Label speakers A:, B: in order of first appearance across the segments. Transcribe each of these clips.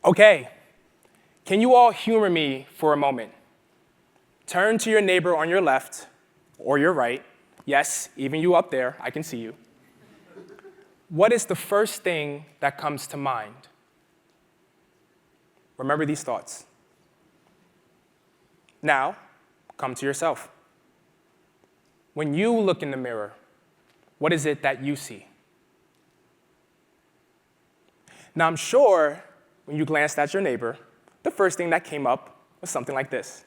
A: Okay, can you all humor me for a moment? Turn to your neighbor on your left or your right. Yes, even you up there, I can see you. What is the first thing that comes to mind? Remember these thoughts. Now, come to yourself. When you look in the mirror, what is it that you see? Now, I'm sure when you glanced at your neighbor, the first thing that came up was something like this.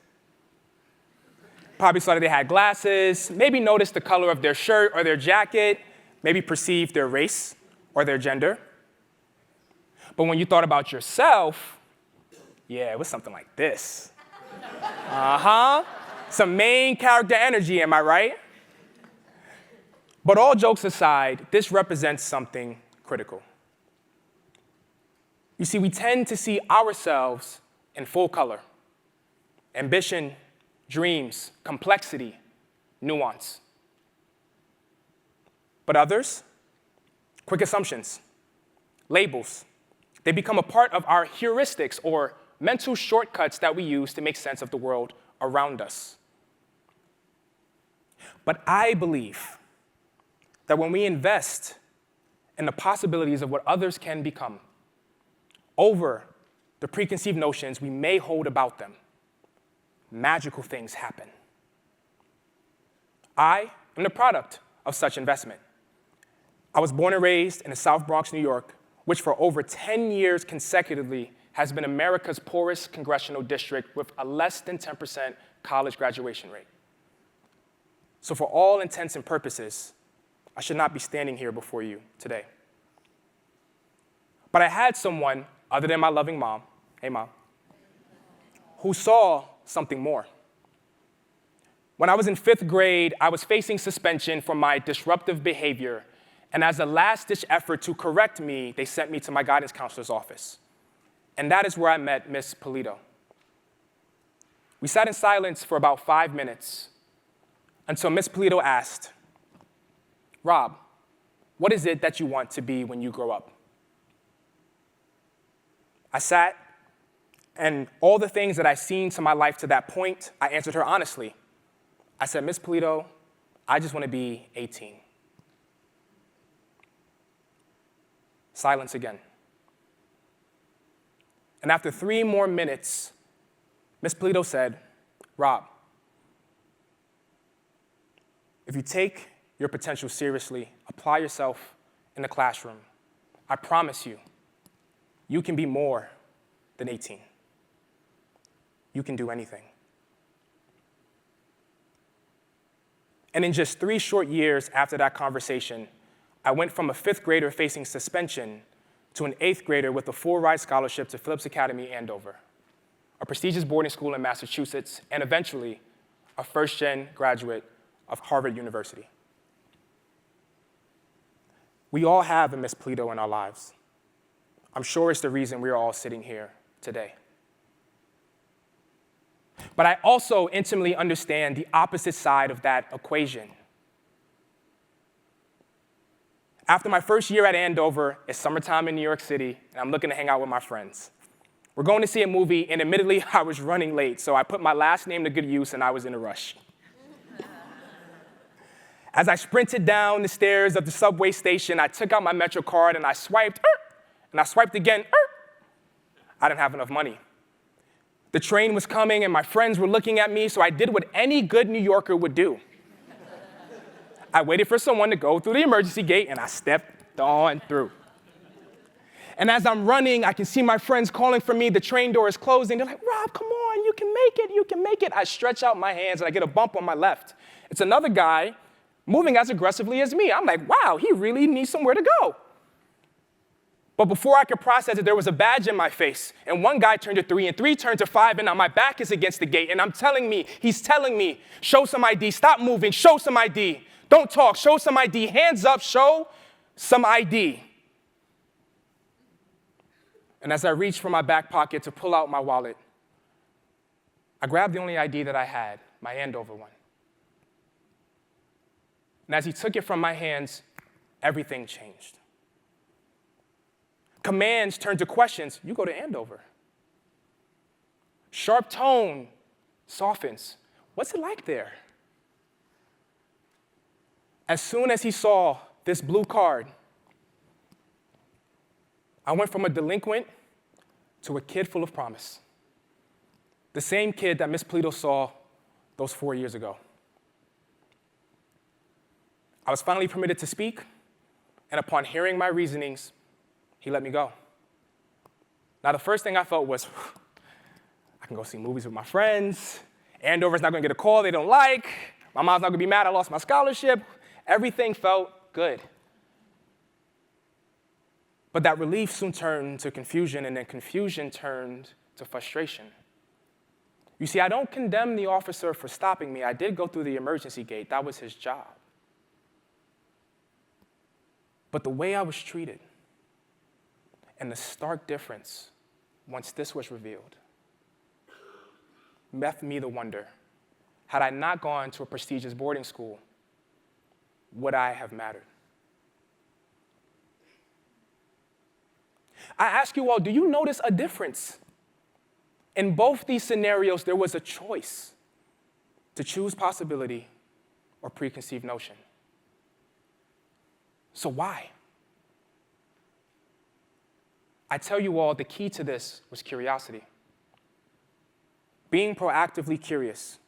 A: Probably saw that they had glasses, maybe noticed the color of their shirt or their jacket, maybe perceived their race or their gender. But when you thought about yourself, yeah, it was something like this. Some main character energy, am I right? But all jokes aside, this represents something critical. You see, we tend to see ourselves in full color. Ambition, dreams, complexity, nuance. But others, quick assumptions, labels. They become a part of our heuristics or mental shortcuts that we use to make sense of the world around us. But I believe that when we invest in the possibilities of what others can become over the preconceived notions we may hold about them, magical things happen. I am the product of such investment. I was born and raised in the South Bronx, New York, which for over 10 years consecutively has been America's poorest congressional district with a less than 10% college graduation rate. So for all intents and purposes, I should not be standing here before you today. But I had someone, other than my loving mom, hey mom, who saw something more. When I was in 5th grade, I was facing suspension for my disruptive behavior, and as a last-ditch effort to correct me, they sent me to my guidance counselor's office. And that is where I met Miss Polito. We sat in silence for about 5 minutes until Miss Polito asked, Rob, what is it that you want to be when you grow up? I sat, and all the things that I'd seen to my life to that point, I answered her honestly. I said, Miss Polito, I just want to be 18. Silence again. And after 3 more minutes, Miss Polito said, Rob, if you take your potential seriously, apply yourself in the classroom, I promise you, you can be more than 18. You can do anything. And in just 3 short years after that conversation, I went from a 5th grader facing suspension to an 8th grader with a full-ride scholarship to Phillips Academy, Andover, a prestigious boarding school in Massachusetts, and eventually a first-gen graduate of Harvard University. We all have a Miss Polito in our lives. I'm sure it's the reason we are all sitting here today. But I also intimately understand the opposite side of that equation. After my first year at Andover, it's summertime in New York City, and I'm looking to hang out with my friends. We're going to see a movie, and admittedly, I was running late, so I put my last name to good use, and I was in a rush. As I sprinted down the stairs of the subway station, I took out my Metro card, and I swiped, and I swiped again. I didn't have enough money. The train was coming, and my friends were looking at me, so I did what any good New Yorker would do. I waited for someone to go through the emergency gate, and I stepped on through. And as I'm running, I can see my friends calling for me. The train door is closing. They're like, Rob, come on, you can make it, you can make it. I stretch out my hands, and I get a bump on my left. It's another guy moving as aggressively as me. I'm like, wow, he really needs somewhere to go. But before I could process it, there was a badge in my face. And one guy turned to 3, and 3 turned to 5, and now my back is against the gate. And he's telling me, show some ID, stop moving, show some ID. Don't talk, show some ID, hands up, show some ID. And as I reached for my back pocket to pull out my wallet, I grabbed the only ID that I had, my Andover one. And as he took it from my hands, everything changed. Commands turn to questions. You go to Andover. Sharp tone softens. What's it like there? As soon as he saw this blue card, I went from a delinquent to a kid full of promise. The same kid that Miss Polito saw those 4 years ago. I was finally permitted to speak, and upon hearing my reasonings, he let me go. Now, the first thing I felt was, I can go see movies with my friends. Andover's not gonna get a call they don't like. My mom's not gonna be mad I lost my scholarship. Everything felt good. But that relief soon turned to confusion, and then confusion turned to frustration. You see, I don't condemn the officer for stopping me. I did go through the emergency gate. That was his job. But the way I was treated and the stark difference once this was revealed left me to wonder, had I not gone to a prestigious boarding school, would I have mattered? I ask you all, do you notice a difference? In both these scenarios, there was a choice to choose possibility or preconceived notion. So why? I tell you all, the key to this was curiosity. Being proactively curious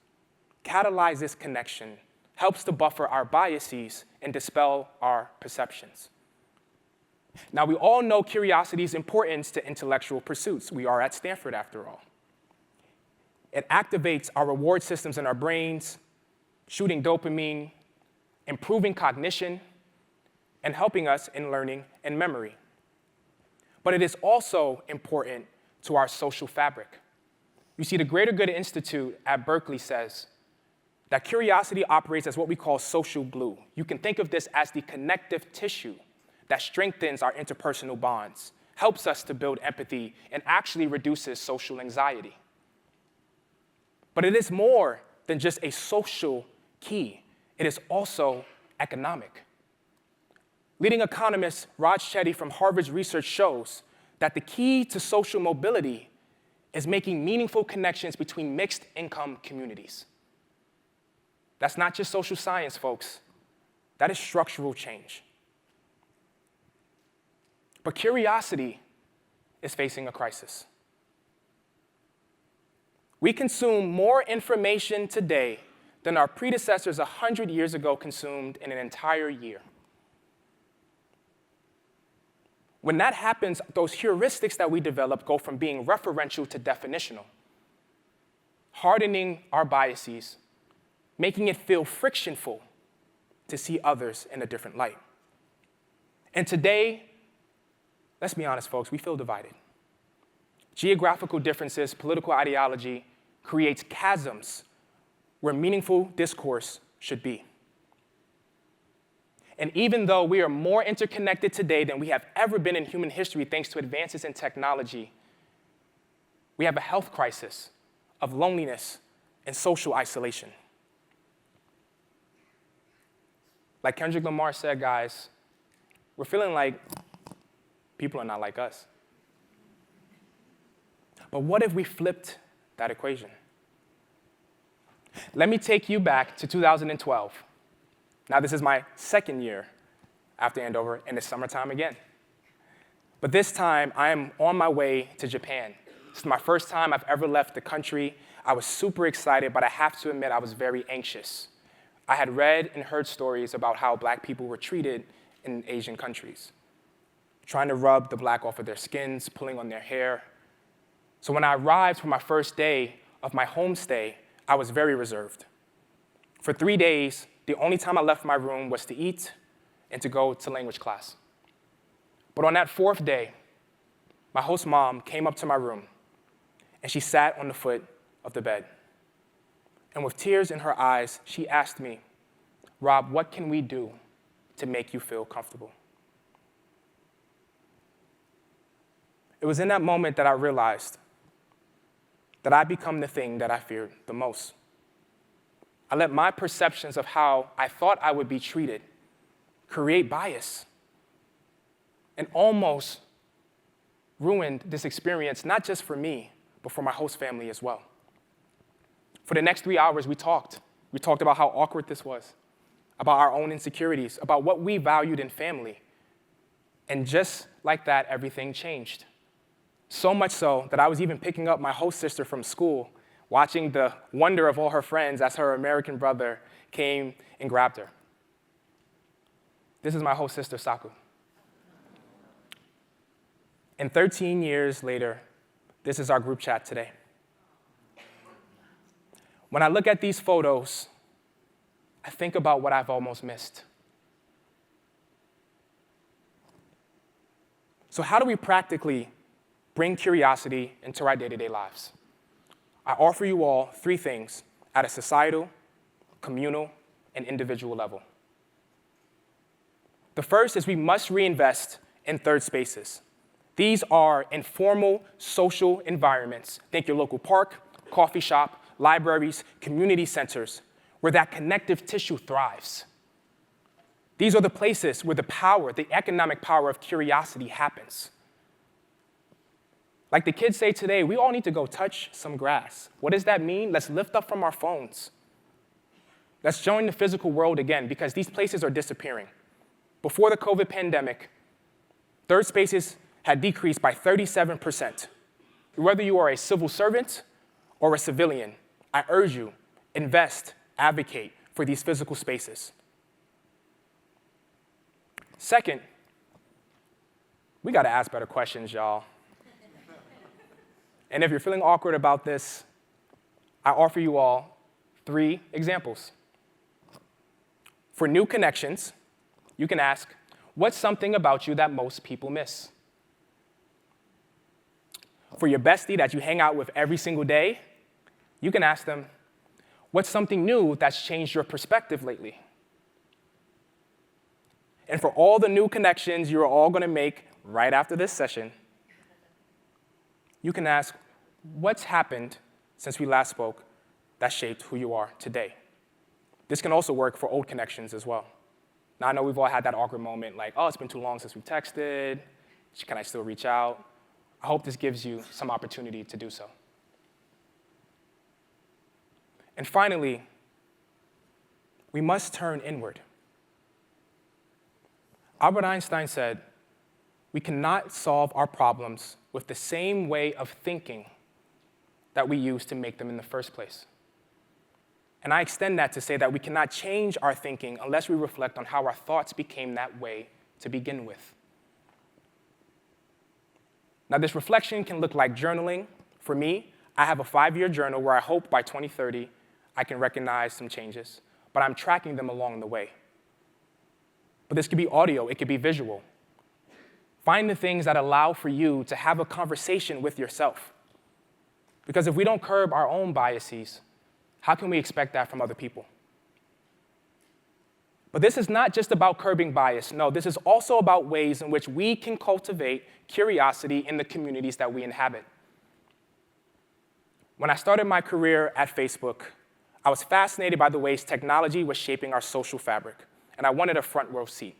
A: catalyzes connection, helps to buffer our biases, and dispel our perceptions. Now, we all know curiosity's importance to intellectual pursuits. We are at Stanford, after all. It activates our reward systems in our brains, shooting dopamine, improving cognition, and helping us in learning and memory. But it is also important to our social fabric. You see, the Greater Good Institute at Berkeley says that curiosity operates as what we call social glue. You can think of this as the connective tissue that strengthens our interpersonal bonds, helps us to build empathy, and actually reduces social anxiety. But it is more than just a social key. It is also economic. Leading economist Raj Chetty from Harvard's research shows that the key to social mobility is making meaningful connections between mixed income communities. That's not just social science, folks. That is structural change. But curiosity is facing a crisis. We consume more information today than our predecessors 100 years ago consumed in an entire year. When that happens, those heuristics that we develop go from being referential to definitional, hardening our biases, making it feel frictionful to see others in a different light. And today, let's be honest, folks, we feel divided. Geographical differences, political ideology creates chasms where meaningful discourse should be. And even though we are more interconnected today than we have ever been in human history thanks to advances in technology, we have a health crisis of loneliness and social isolation. Like Kendrick Lamar said, guys, we're feeling like people are not like us. But what if we flipped that equation? Let me take you back to 2012. Now, this is my second year after Andover, and it's summertime again. But this time, I am on my way to Japan. This is my first time I've ever left the country. I was super excited, but I have to admit I was very anxious. I had read and heard stories about how black people were treated in Asian countries, trying to rub the black off of their skins, pulling on their hair. So when I arrived for my first day of my homestay, I was very reserved. For 3 days, the only time I left my room was to eat and to go to language class. But on that fourth day, my host mom came up to my room, and she sat on the foot of the bed. And with tears in her eyes, she asked me, "Rob, what can we do to make you feel comfortable?" It was in that moment that I realized that I'd become the thing that I feared the most. I let my perceptions of how I thought I would be treated create bias and almost ruined this experience, not just for me, but for my host family as well. For the next 3 hours, we talked. We talked about how awkward this was, about our own insecurities, about what we valued in family. And just like that, everything changed. So much so that I was even picking up my host sister from school, watching the wonder of all her friends as her American brother came and grabbed her. This is my host sister, Saku. And 13 years later, this is our group chat today. When I look at these photos, I think about what I've almost missed. So how do we practically bring curiosity into our day-to-day lives? I offer you all 3 things at a societal, communal, and individual level. The first is we must reinvest in third spaces. These are informal social environments. Think your local park, coffee shop, libraries, community centers, where that connective tissue thrives. These are the places where the power, the economic power of curiosity happens. Like the kids say today, we all need to go touch some grass. What does that mean? Let's lift up from our phones. Let's join the physical world again, because these places are disappearing. Before the COVID pandemic, third spaces had decreased by 37%. Whether you are a civil servant or a civilian, I urge you, invest, advocate for these physical spaces. Second, we got to ask better questions, y'all. And if you're feeling awkward about this, I offer you all 3 examples. For new connections, you can ask, what's something about you that most people miss? For your bestie that you hang out with every single day, you can ask them, what's something new that's changed your perspective lately? And for all the new connections you're all going to make right after this session, you can ask, what's happened since we last spoke that shaped who you are today? This can also work for old connections as well. Now, I know we've all had that awkward moment, like, oh, it's been too long since we texted. Can I still reach out? I hope this gives you some opportunity to do so. And finally, we must turn inward. Albert Einstein said, we cannot solve our problems with the same way of thinking that we used to make them in the first place. And I extend that to say that we cannot change our thinking unless we reflect on how our thoughts became that way to begin with. Now, this reflection can look like journaling. For me, I have a 5-year journal where I hope by 2030 I can recognize some changes, but I'm tracking them along the way. But this could be audio, it could be visual. Find the things that allow for you to have a conversation with yourself. Because if we don't curb our own biases, how can we expect that from other people? But this is not just about curbing bias. No, this is also about ways in which we can cultivate curiosity in the communities that we inhabit. When I started my career at Facebook, I was fascinated by the ways technology was shaping our social fabric, and I wanted a front row seat.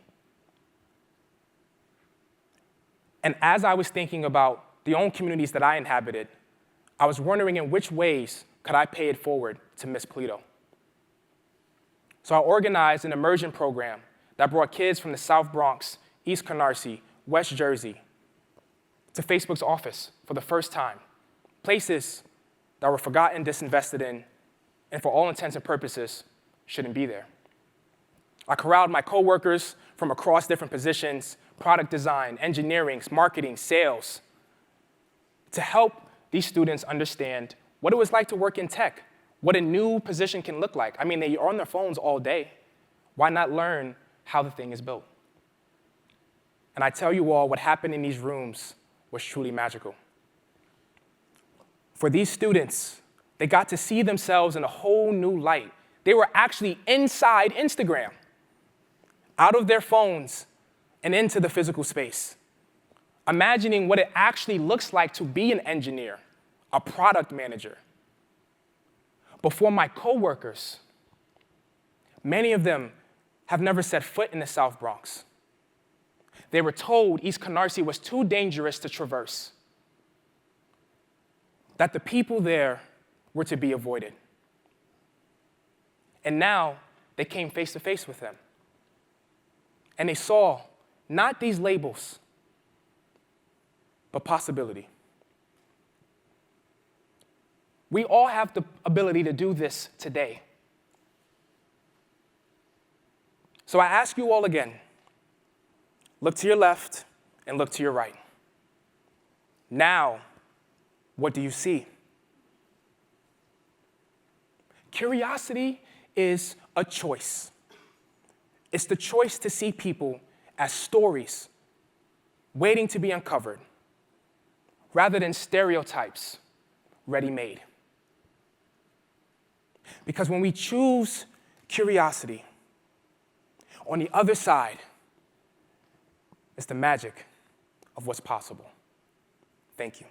A: And as I was thinking about the own communities that I inhabited, I was wondering in which ways could I pay it forward to Miss Polito. So I organized an immersion program that brought kids from the South Bronx, East Canarsie, West Jersey to Facebook's office for the first time, places that were forgotten, disinvested in, and for all intents and purposes, shouldn't be there. I corralled my coworkers from across different positions, product design, engineering, marketing, sales, to help these students understand what it was like to work in tech, what a new position can look like. I mean, they're on their phones all day. Why not learn how the thing is built? And I tell you all, what happened in these rooms was truly magical. For these students, they got to see themselves in a whole new light. They were actually inside Instagram, out of their phones and into the physical space, imagining what it actually looks like to be an engineer, a product manager. Before my coworkers, many of them have never set foot in the South Bronx. They were told East Canarsie was too dangerous to traverse. that the people there were to be avoided. And now they came face to face with him. And they saw not these labels, but possibility. We all have the ability to do this today. So I ask you all again, look to your left and look to your right. Now, what do you see? Curiosity is a choice. It's the choice to see people as stories waiting to be uncovered, rather than stereotypes ready-made. Because when we choose curiosity, on the other side is the magic of what's possible. Thank you.